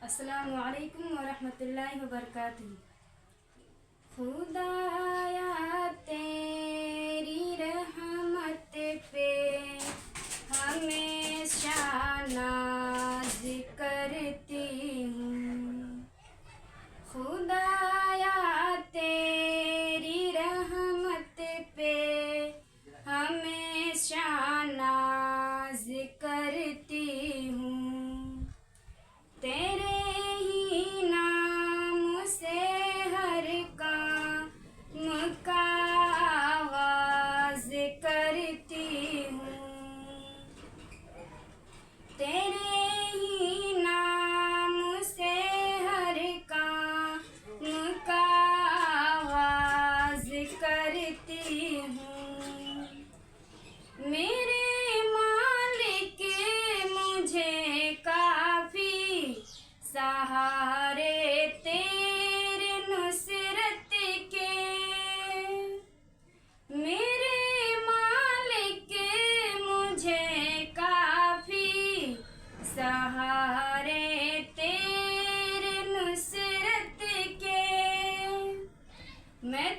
अस्सलामु अलैकुम वरहमतुल्लाहि वबरकातुहू। खुदाया तेरी रहमत पे हमेशा नाज करती हूँ। खुदाया तेरी रहमत पे हमेशा नाज करती हूँ। तेरे ही नाम से हर काम का आगाज करती हूँ। तेरे ही नाम से हर काम का आगाज करती हूँ। मेरे मालिक मुझे काफी सहारे तेरे नुसरत के। मेरे मालिक मुझे काफी सहारे तेरे नुसरत के। मैं